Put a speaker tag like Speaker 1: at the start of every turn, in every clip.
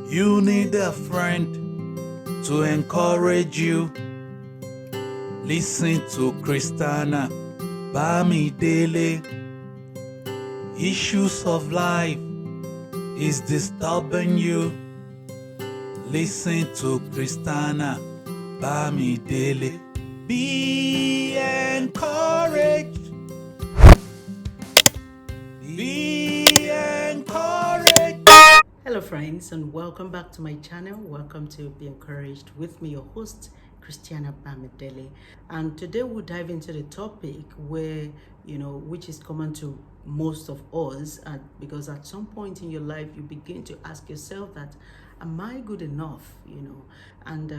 Speaker 1: You need a friend to encourage you. Listen to Christiana, Bamidele. Issues of life is disturbing you. Listen to Christiana, Bamidele. Be encouraged. Be encouraged.
Speaker 2: Hello friends, and welcome back to my channel. Welcome to Be Encouraged with me, your host Christiana Bamidele. And today we'll dive into the topic where which is common to most of us, because at some point in your life you begin to ask yourself that, am I good enough? And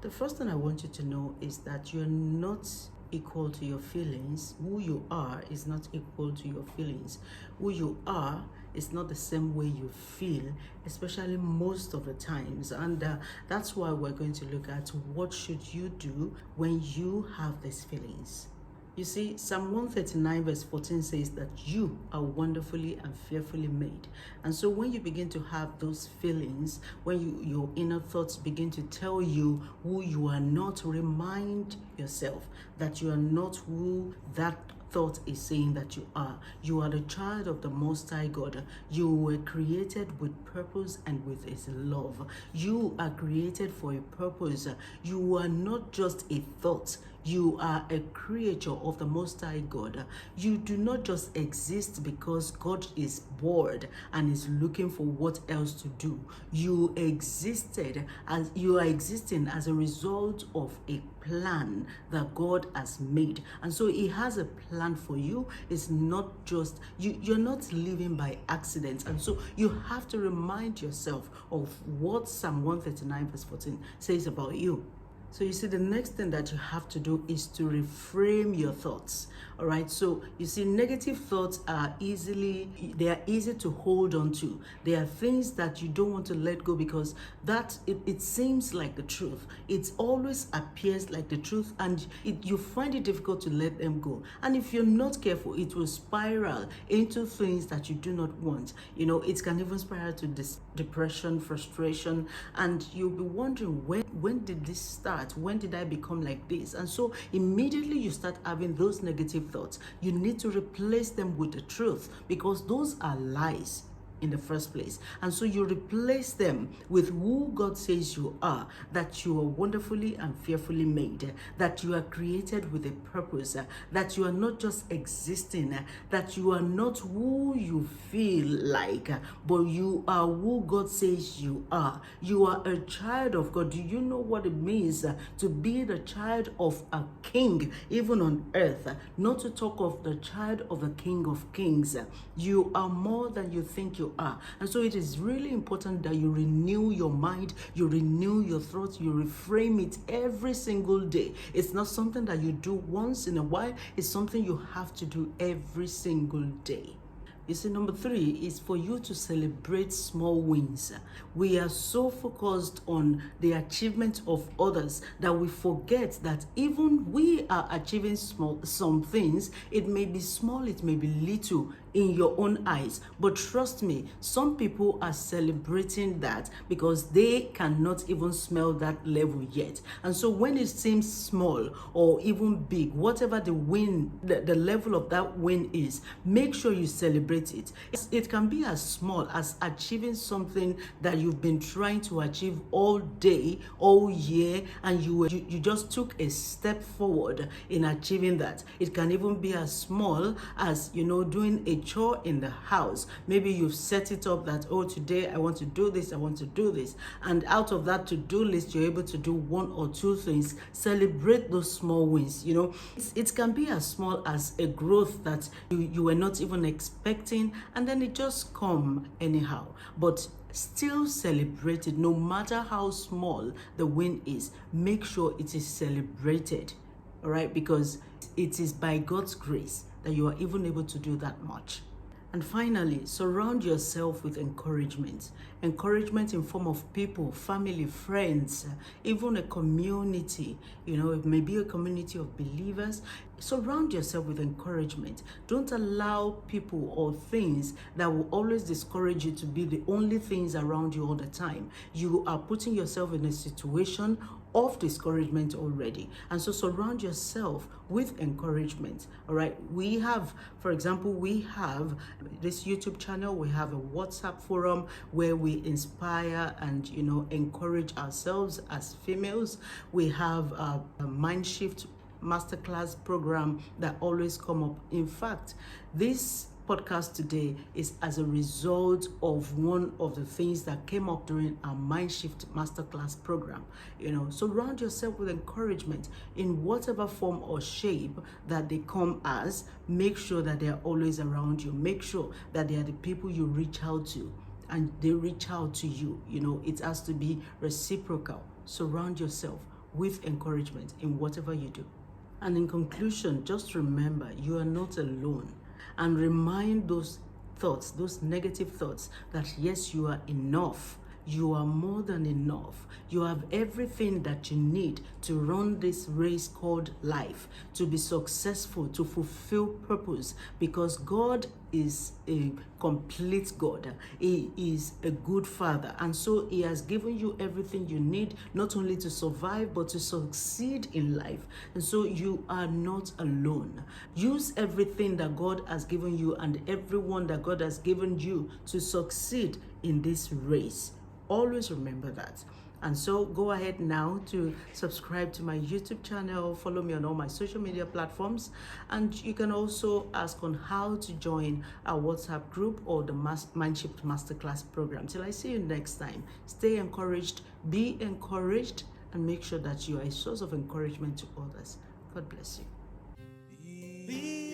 Speaker 2: the first thing I want you to know is that you're not equal to your feelings. Who you are is not equal to your feelings. Who you are is not the same way you feel, especially most of the times. And that's why we're going to look at what should you do when you have these feelings. You see, Psalm 139 verse 14 says that you are wonderfully and fearfully made. And so when you begin to have those feelings, when your inner thoughts begin to tell you who you are not, remind yourself that you are not who that thought is saying that you are. You are the child of the Most High God. You were created with purpose and with His love. You are created for a purpose. You are not just a thought. You are a creature of the Most High God. You do not just exist because God is bored and is looking for what else to do. You are existing as a result of a plan that God has made. And so He has a plan for you. It's not just you're not living by accident. And so you have to remind yourself of what Psalm 139 verse 14 says about you. So you see, the next thing that you have to do is to reframe your thoughts. All right. So you see, negative thoughts are easy to hold on to. They are things that you don't want to let go because it seems like the truth. It always appears like the truth, and you find it difficult to let them go. And if you're not careful, it will spiral into things that you do not want. It can even spiral to depression, frustration, and you'll be wondering, when did this start? When did I become like this? And so immediately you start having those negative thoughts. You need to replace them with the truth, because those are lies in the first place. And so you replace them with who God says you are, that you are wonderfully and fearfully made, that you are created with a purpose, that you are not just existing, that you are not who you feel like, but you are who God says you are. You are a child of God. Do you know what it means to be the child of a king, even on earth? Not to talk of the child of the King of Kings. You are more than you think you are. And so it is really important that you renew your mind, you renew your thoughts, you reframe it every single day. It's not something that you do once in a while, it's something you have to do every single day. You see, number 3 is for you to celebrate small wins. We are so focused on the achievement of others that we forget that even we are achieving some things. It may be small, it may be little in your own eyes, but trust me, some people are celebrating that because they cannot even smell that level yet. And so when it seems small or even big, whatever the win, the level of that win is, make sure you celebrate it. It can be as small as achieving something that you've been trying to achieve all day, all year, and you just took a step forward in achieving that. It can even be as small as doing a chore in the house. Maybe you've set it up that, today I want to do this, I want to do this, and out of that to-do list you're able to do 1 or 2 things. Celebrate those small wins. It can be as small as a growth that you were not even expecting, and then it just come anyhow, but still celebrate it. No matter how small the win is, make sure it is celebrated. All right, because it is by God's grace that you are even able to do that much. And finally, surround yourself with encouragement. Encouragement in form of people, family, friends, even a community. It may be a community of believers. Surround yourself with encouragement. Don't allow people or things that will always discourage you to be the only things around you all the time. You are putting yourself in a situation of discouragement already. And so surround yourself with encouragement. All right. We have, for example, we have this YouTube channel, we have a WhatsApp forum where we inspire and encourage ourselves as females. We have a mind shift masterclass program that always come up. In fact, this podcast today is as a result of one of the things that came up during our mind shift masterclass program. Surround yourself with encouragement in whatever form or shape that they come as. Make sure that they are always around you. Make sure that they are the people you reach out to and they reach out to you. It has to be reciprocal. Surround yourself with encouragement in whatever you do. And in conclusion, just remember you are not alone, and remind those thoughts, those negative thoughts, that yes, you are enough. You are more than enough. You have everything that you need to run this race called life, to be successful, to fulfill purpose, because God is a complete God. He is a good Father. And so He has given you everything you need, not only to survive, but to succeed in life. And so you are not alone. Use everything that God has given you and everyone that God has given you to succeed in this race. Always remember that. And so go ahead now to subscribe to my YouTube channel, follow me on all my social media platforms, and you can also ask on how to join our WhatsApp group or the Mindshift Masterclass program. Till I see you next time, stay encouraged, be encouraged, and make sure that you are a source of encouragement to others. God bless you.